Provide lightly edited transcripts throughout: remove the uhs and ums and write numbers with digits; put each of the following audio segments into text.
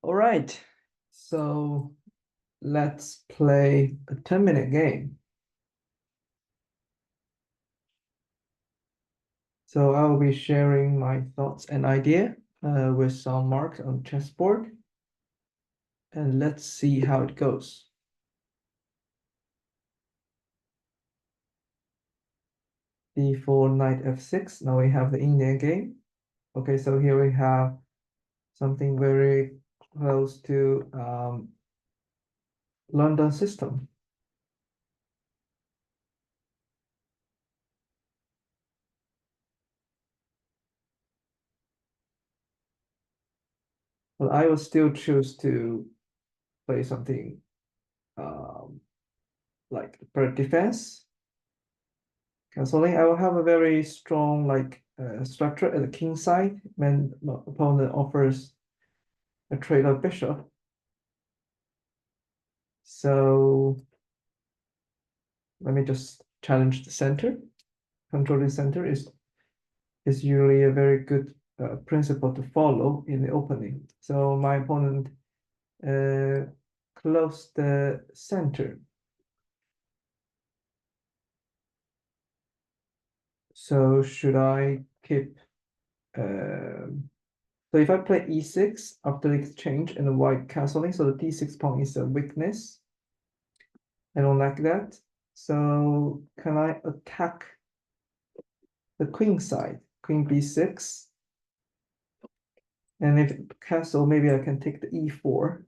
All right, so let's play a 10-minute game. So I will be sharing my thoughts and idea with some marks on chessboard, and let's see how it goes. D4, knight f6. Now we have the Indian game. Okay, so here we have something very close to London system. But I will still choose to play something um, like bird defense. Canceling, I will have a very strong structure at the king side when my opponent offers a trade of bishop. So let me just challenge the center. Controlling center is usually a very good principle to follow in the opening. So my opponent closed the center. So should I keep? So if I play e6 after the exchange and the white castling, so the d6 pawn is a weakness. I don't like that. So can I attack the queen side? Queen b6. And if castle, maybe I can take the e4.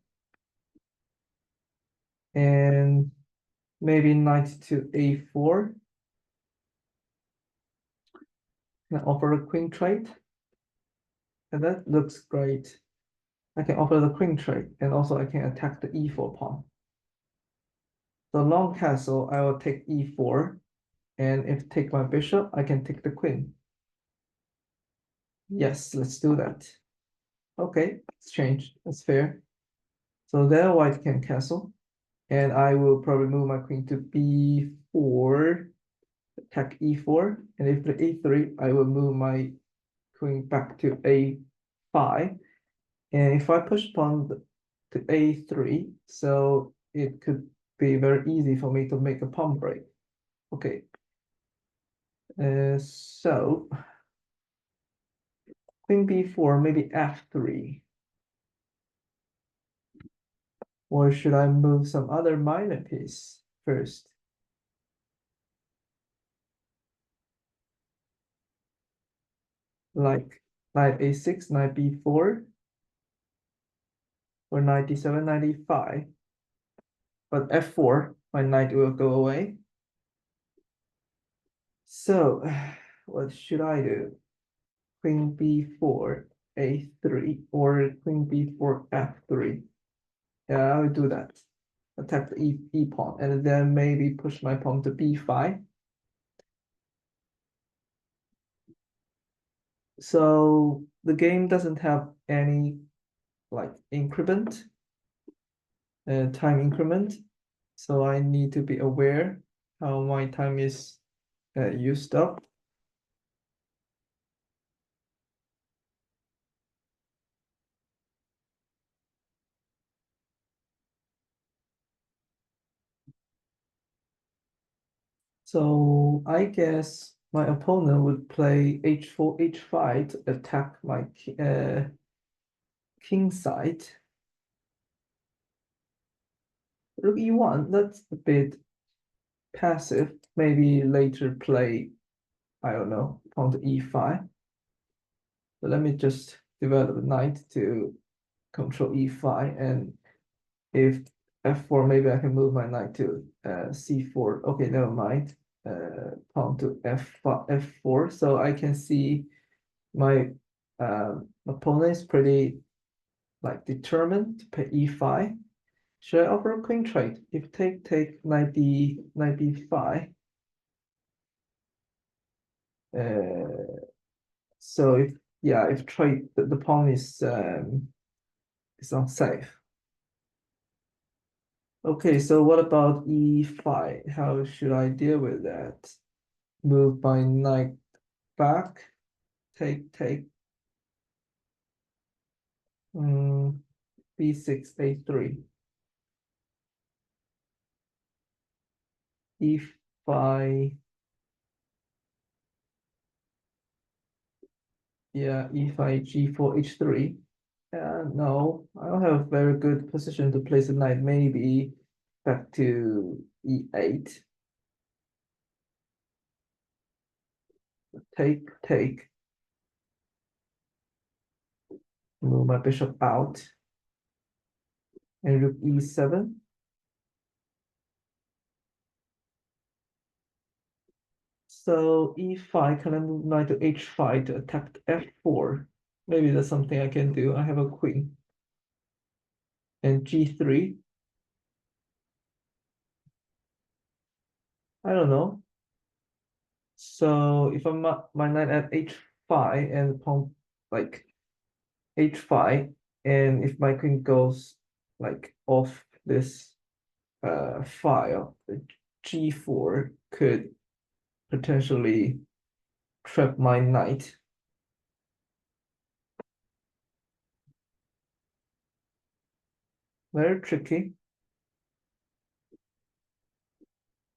And maybe knight to a4. Can I offer a queen trade? And that looks great. I can offer the queen trade, and also I can attack the e4 pawn. So long castle, I will take e4. And if take my bishop, I can take the queen. Yes, let's do that. Okay, exchange. That's fair. So then white can castle. And I will probably move my queen to b4, attack e4. And if the e3, I will move my queen back to a5. And if I push pawn to a3, so it could be very easy for me to make a pawn break. Okay. So queen b4, maybe f3. Or should I move some other minor piece first? Like knight a6, knight b4, or knight d7, knight e5. But f4, my knight will go away. So what should I do? Queen b4, a3, or queen b4, f3. Yeah, I'll do that. Attack the e pawn, and then maybe push my pawn to b5. So the game doesn't have any like increment, time increment. So I need to be aware how my time is used up. So I guess my opponent would play h4, h5 to attack my king side. Rook e1, that's a bit passive. Maybe later play, I don't know, pawn to e5. So let me just develop a knight to control e5, and if f4, maybe I can move my knight to c4. Okay, never mind. Pawn to f4. So I can see my opponent is pretty like determined to play e5. Should I offer a queen trade? If take knight b5. So if trade the pawn is unsafe. Okay, so what about e5? How should I deal with that? Move my knight back, take. B6, A3, E5, yeah, E5, G4, H3. No, I don't have a very good position to place a knight. Maybe back to E8. Take. Move my bishop out. And rook E7. So E5, can I move knight to H5 to attack F4? Maybe that's something I can do. I have a queen. And G3. I don't know. So if I'm my knight at H5 and pawn like H5, and if my queen goes like off this file, the G4 could potentially trap my knight. Very tricky.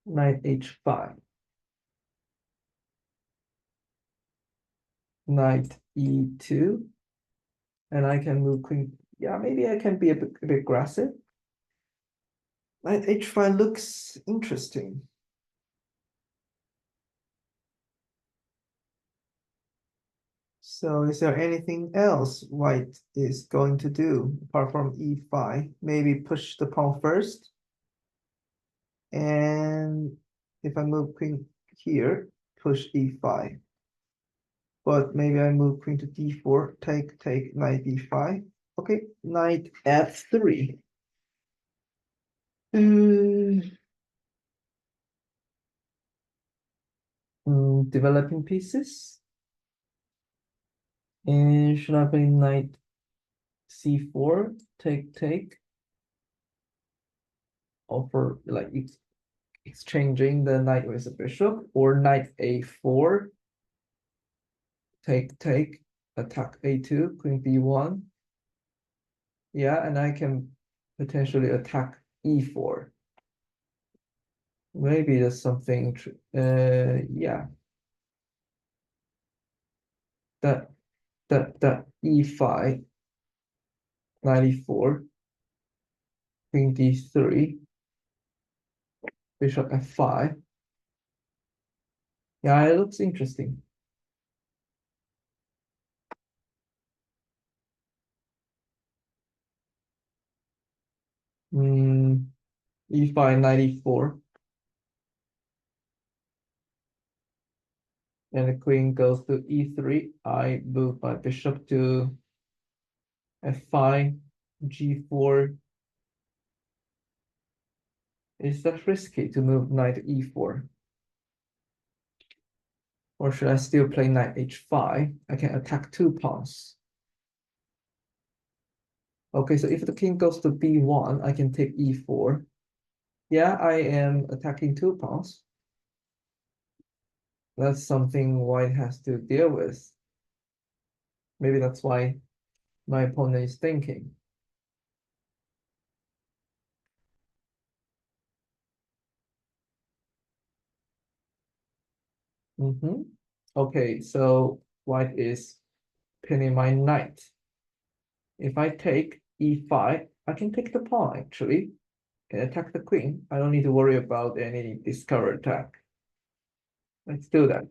Knight H5. Knight E2. And I can move queen. Yeah, maybe I can be a bit aggressive. Knight H5 looks interesting. So is there anything else white is going to do apart from E5? Maybe push the pawn first. And if I move queen here, push E5. But maybe I move queen to D4, take, knight D5. Okay, knight F3. Developing pieces. And should I play knight C4? Take. Offer like exchanging the knight with the bishop, or knight A4. Take, attack A2, queen B1. Yeah, and I can potentially attack E4. Maybe there's something, yeah, that E5, 94, queen D3, bishop F5. Yeah, it looks interesting. E5, 94. And the queen goes to E3. I move my bishop to F5, G4. Is that risky to move knight to E4? Or should I still play knight H5? I can attack two pawns. Okay, so if the king goes to B1, I can take E4. Yeah, I am attacking two pawns. That's something white has to deal with. Maybe that's why my opponent is thinking. Okay, so white is pinning my knight. If I take E5, I can take the pawn actually and attack the queen. I don't need to worry about any discover attack. Let's do that.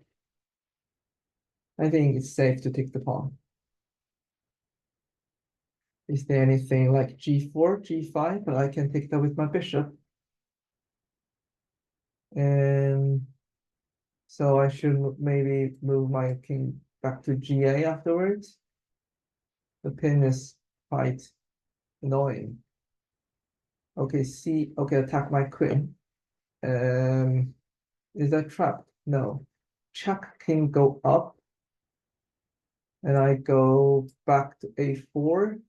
I think it's safe to take the pawn. Is there anything like G4, G5? But I can take that with my bishop. And so I should maybe move my king back to GA afterwards. The pin is quite annoying. Okay, C. Okay, attack my queen. Is that trapped? No. Check king go up. And I go back to A4.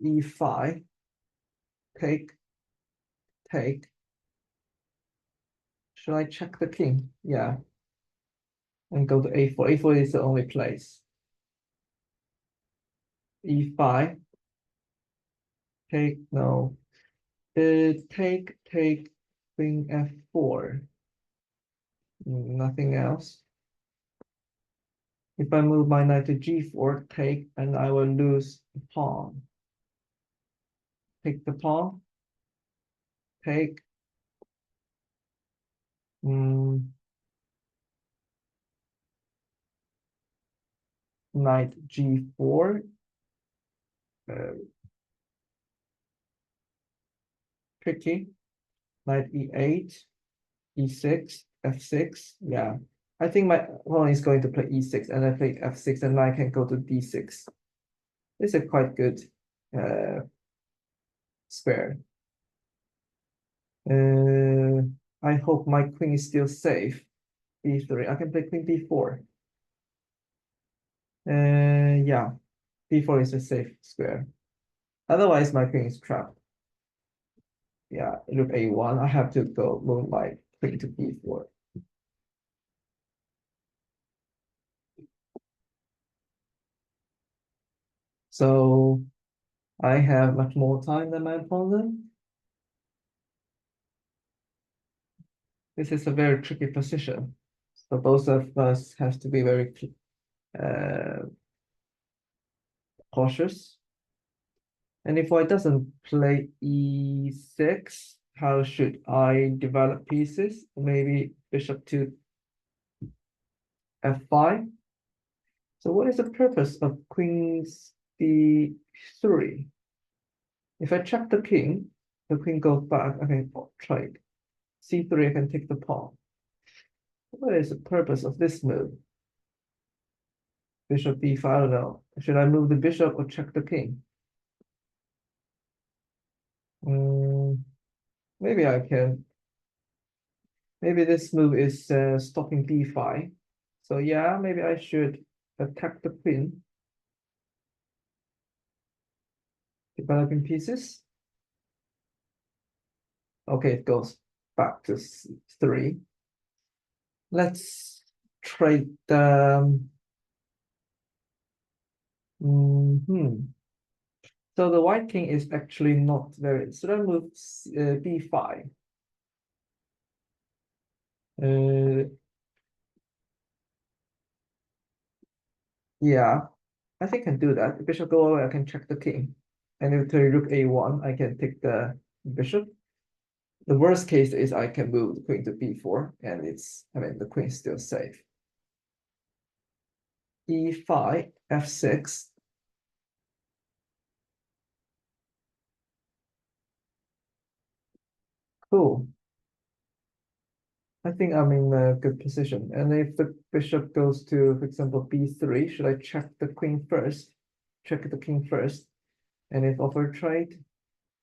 E5. Take. Should I check the king? Yeah. And go to A4. A4 is the only place. e5. Take, no. Take queen f4. Nothing else. If I move my knight to g4, take, and I will lose the pawn. Take the pawn. Take. Knight g4. Tricky. Knight e8, e6, f6. Yeah. I think my opponent is going to play e6, and I play f6, and I can go to d6. This is a quite good square. I hope my queen is still safe. b3. I can play queen b4. Yeah, b4 is a safe square. Otherwise, my queen is trapped. Yeah, rook a1. I have to go move my queen to b4. So I have much more time than my opponent. This is a very tricky position. So both of us have to be very cautious. And if I doesn't play e6, how should I develop pieces? Maybe bishop to f5. So what is the purpose of queen d3? If I check the king goes back. I can trade. c3, I can take the pawn. What is the purpose of this move? Bishop b5, I don't know. Should I move the bishop or check the king? Maybe I can. Maybe this move is stopping b5. So yeah, maybe I should attack the queen. Developing pieces. Okay, it goes back to 3. Let's trade the. So the white king is actually not very. So I move b5. Yeah, I think I can do that. Bishop go away, I can check the king. And if the rook a1, I can take the bishop. The worst case is I can move the queen to b4, and the queen's still safe. e5, f6. Cool. I think I'm in a good position. And if the bishop goes to, for example, b3, should I check the queen first? Check the king first. And if offer trade,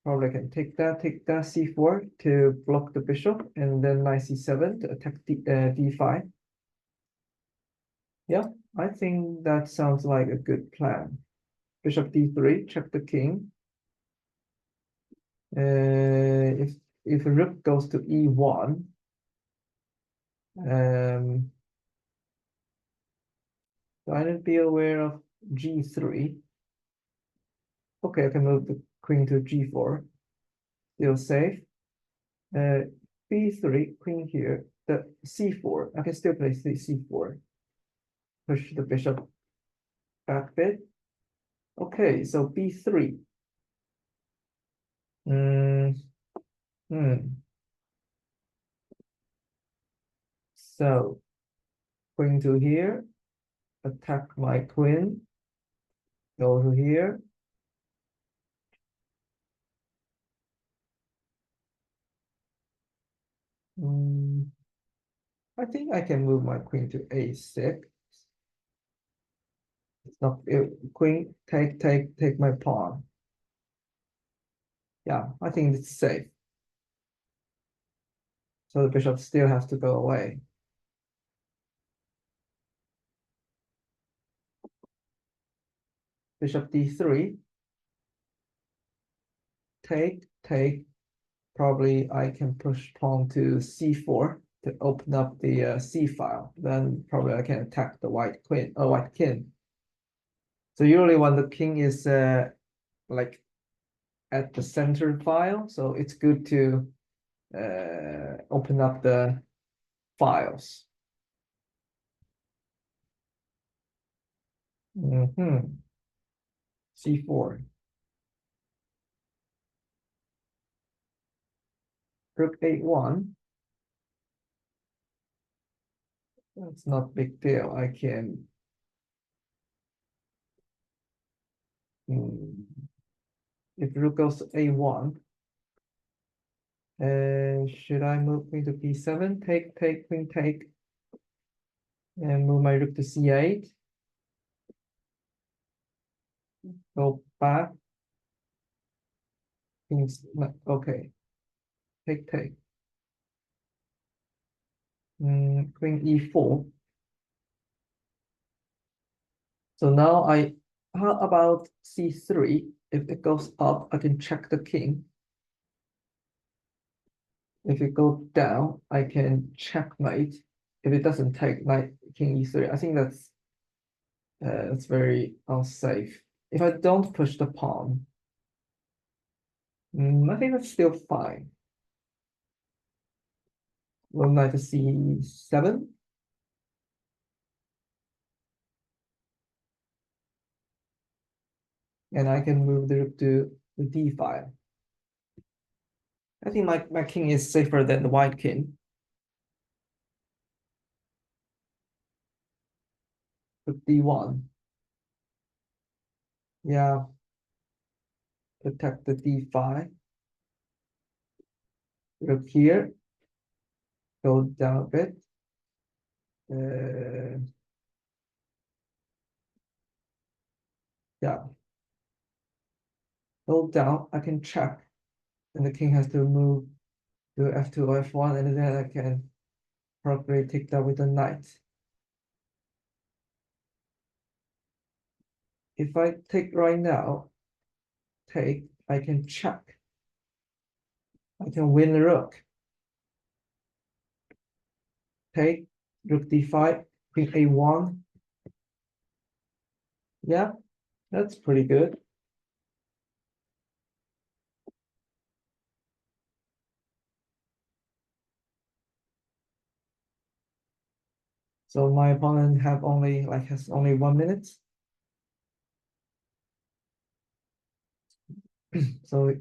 probably I can take that c4 to block the bishop, and then knight c7 to attack d5. Yeah, I think that sounds like a good plan. Bishop d3, check the king. If rook goes to e1, so I need to be aware of g3. Okay, I can move the queen to g4. Still safe. b3, queen here. The c4, I can still play c4. Push the bishop back bit. Okay, so b3. So queen to here, attack my queen. Go to here. I think I can move my queen to a6. It's not queen, take my pawn. Yeah, I think it's safe. So the bishop still has to go away. Bishop d3. Take. Probably I can push pawn to c4 to open up the c file. Then probably I can attack the white queen, white king. So usually when the king is like at the center file, so it's good to open up the files. C4. Rook A1. That's not big deal. I can if rook goes to A1, should I move queen to B7? Take, take, queen take, and move my rook to C8. Go back. King's okay. Take, take. Queen E4. So now how about C3? If it goes up, I can check the king. If it goes down, I can checkmate. If it doesn't take knight, king E3, I think that's very unsafe. If I don't push the pawn, I think that's still fine. Well, knight to C7. And I can move the rook to the D file. I think my king is safer than the white king. Rook D1. Yeah, protect the D5. Rook here, go down a bit. Yeah, go down. I can check, and the king has to move to F2 or F1, and then I can probably take that with a knight. If I take right now, I can check. I can win the rook. Take, rook D5, queen A1. Yeah, that's pretty good. So my opponent has only 1 minute. So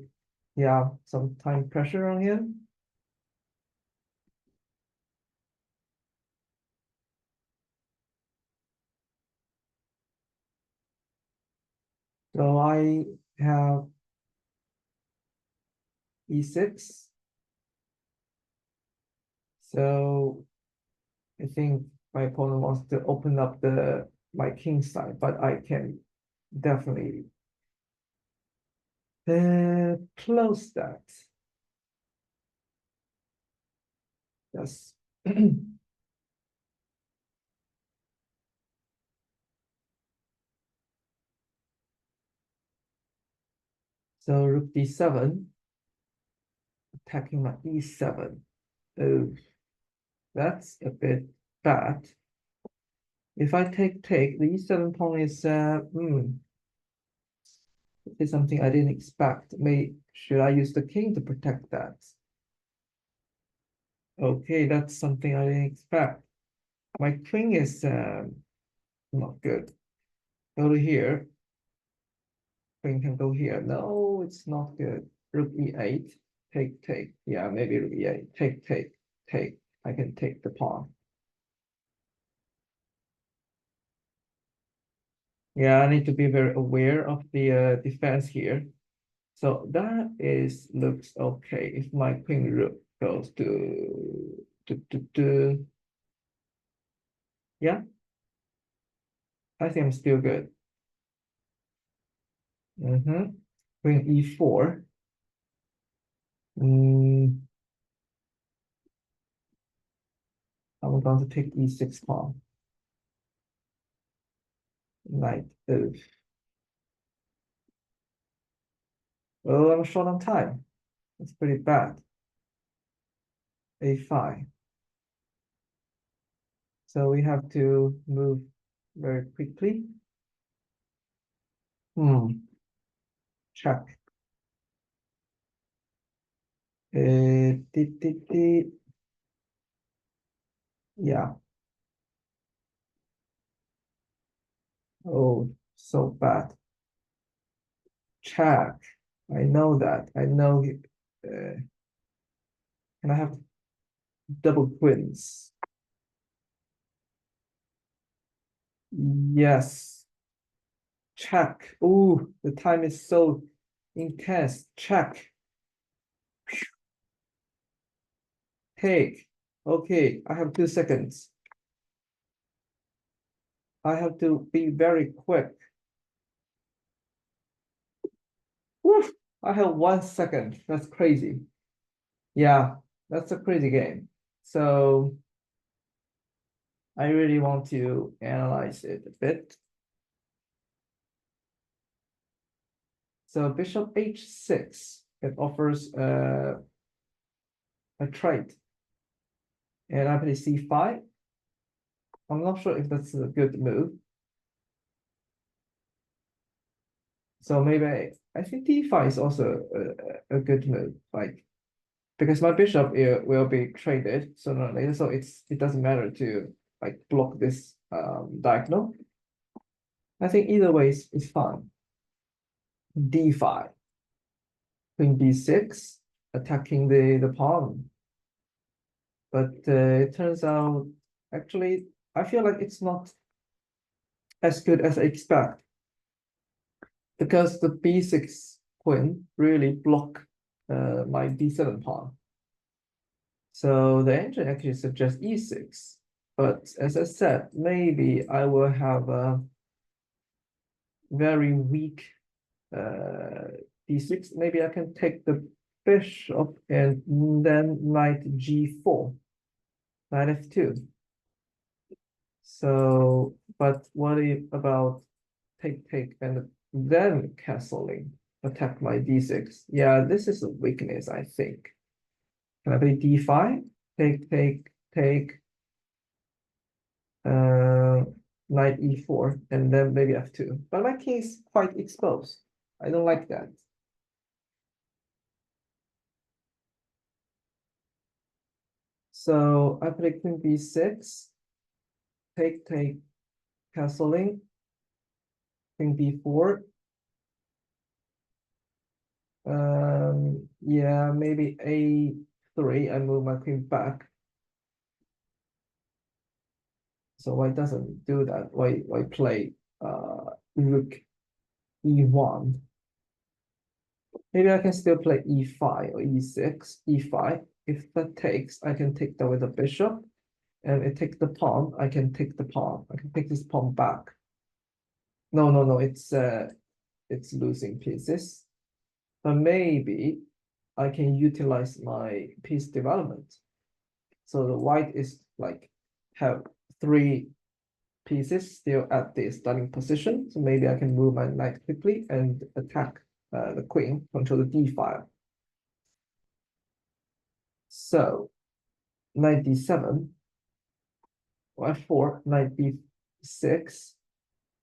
yeah, some time pressure on him. So I have E6. So I think my opponent wants to open up my king side, but I can definitely close that. Yes. So rook D7, attacking my E7. Oh, that's a bit bad. If I take, the E7 pawn is something I didn't expect. Should I use the king to protect that? Okay, that's something I didn't expect. My king is not good. Go to here. Queen can go here. No, it's not good. Rook E8. Take, take. Yeah, maybe rook E8. Take, take, take. I can take the pawn. Yeah, I need to be very aware of the defense here. So that looks okay. If my queen rook goes to yeah, I think I'm still good. Queen E4. I'm going to take E6 pawn. Knight. Oh, I'm short on time. That's pretty bad. A5. So we have to move very quickly. Check. Yeah. Oh, so bad. Check. I know that. I know. Can I have double queens? Yes. Check. Oh, the time is so intense. Check. Take. Okay, I have 2 seconds. I have to be very quick. Woof, I have 1 second. That's crazy. Yeah, that's a crazy game. So I really want to analyze it a bit. So bishop h6, it offers a trait. And I play c5. I'm not sure if that's a good move. So maybe I think d5 is also a good move, like because my bishop will be traded sooner or later, so it doesn't matter to like block this diagonal. I think either way is fine. d5, queen b6, attacking the pawn. But it turns out actually I feel like it's not as good as I expect because the b6 queen really block my d7 pawn. So the engine actually suggests e6, but as I said, maybe I will have a very weak d6. Maybe I can take the bishop and then knight g4, knight f2. So, but what about take and then castling, attack my d6? Yeah, this is a weakness, I think. Can I play d5? Take, uh, knight e4, and then maybe f2. But my king is quite exposed. I don't like that. So I play queen b6, take, castling, queen b4. Yeah, maybe a3. I move my queen back. So why doesn't do that? Why play rook e1? Maybe I can still play e5 or e6, e5. If that takes, I can take that with a bishop, and it takes the pawn. I can take the pawn. I can take this pawn back. No. It's losing pieces. But maybe I can utilize my piece development. So the white is like have 3 pieces still at the starting position. So maybe I can move my knight quickly and attack the queen, control the d file. So knight d7, f4, knight b6.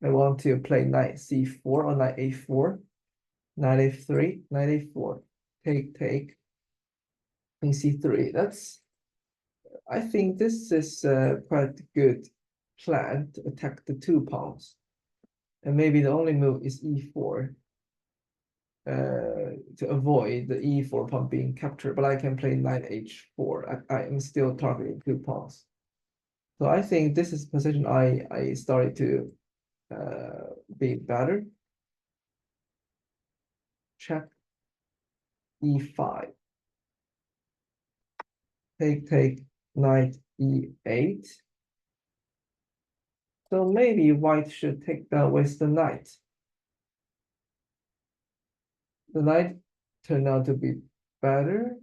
I want to play knight c4 or knight a4, knight f3, knight a4, take, queen c3. I think this is quite good plan to attack the 2 pawns. And maybe the only move is e4 to avoid the e4 pawn being captured, but I can play knight h4. I am still targeting 2 pawns. So I think this is position I started to be better. Check e5. Take, knight e8. So maybe white should take that with the knight. The knight turned out to be better,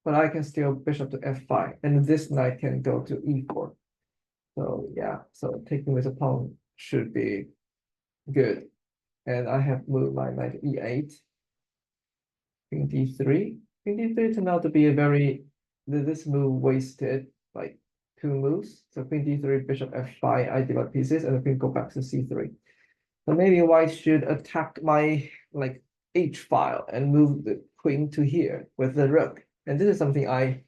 but I can still bishop to f5, and this knight can go to e4. So yeah, so taking with a pawn should be good. And I have moved my knight e8, queen d3. Queen d3 turned out to be a very, this move wasted like 2 moves. So queen d3, bishop f5, I develop pieces, and the queen go back to c3. So maybe white should attack my like H file and move the queen to here with the rook. And this is something I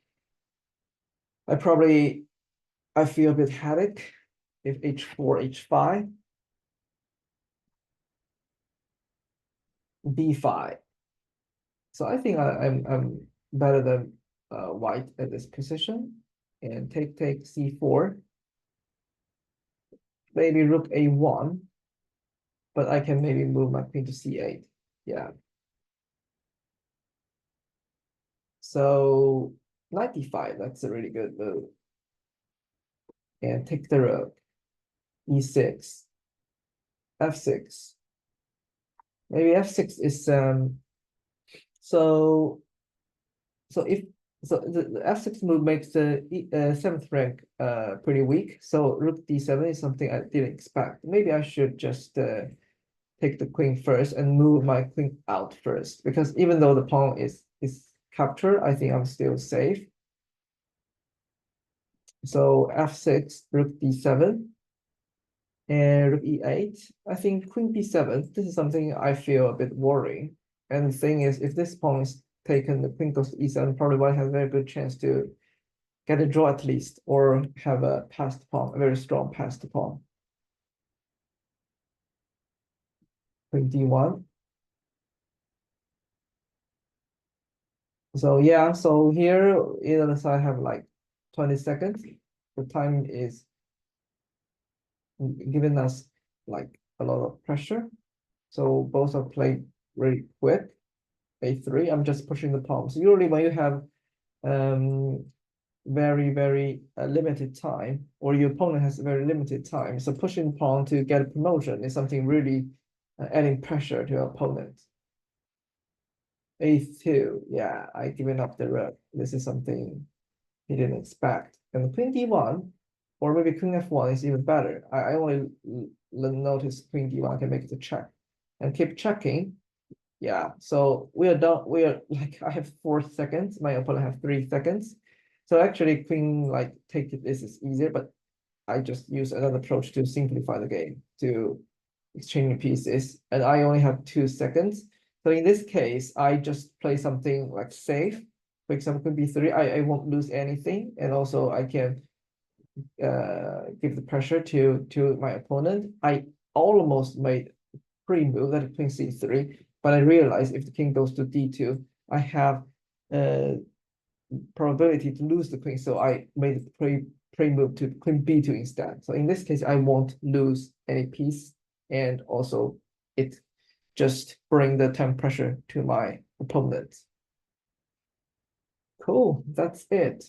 probably I feel a bit headache if H4, H5, B5. So I think I'm better than white at this position. And take C4, maybe rook A1, but I can maybe move my queen to C8. Yeah. So 95, that's a really good move. And take the rook, E6, F6. Maybe F6 is so if the F6 move makes the seventh rank pretty weak. So rook D7 is something I didn't expect. Maybe I should just take the queen first and move my queen out first, because even though the pawn is captured, I think I'm still safe. So F6, rook D7, and rook E8. I think queen B7. This is something I feel a bit worrying. And the thing is, if this pawn is taken, the queen goes to E7, probably white has a very good chance to get a draw at least, or have a passed pawn, a very strong passed pawn. Queen D1. So yeah, so here either side have like 20 seconds. The time is giving us like a lot of pressure. So both are played really quick. A3, I'm just pushing the pawn. So usually when you have very limited time, or your opponent has very limited time, so pushing pawn to get a promotion is something really adding pressure to your opponent. A2, yeah, I given up the rook. This is something he didn't expect. And queen D1, or maybe queen F1 is even better. I only notice queen D1 can make it a check and keep checking. Yeah, so we are done. We are like, I have 4 seconds. My opponent have 3 seconds. So actually, queen like take it. This is easier, but I just use another approach to simplify the game, to exchange pieces, and I only have 2 seconds. So in this case, I just play something like safe. For example, queen B3. I won't lose anything, and also I can give the pressure to my opponent. I almost made pre-move that queen C3. But I realized if the king goes to D2, I have probability to lose the queen. So I made the pre-move to queen B2 instead. So in this case, I won't lose any piece. And also it just bring the time pressure to my opponent. Cool, that's it.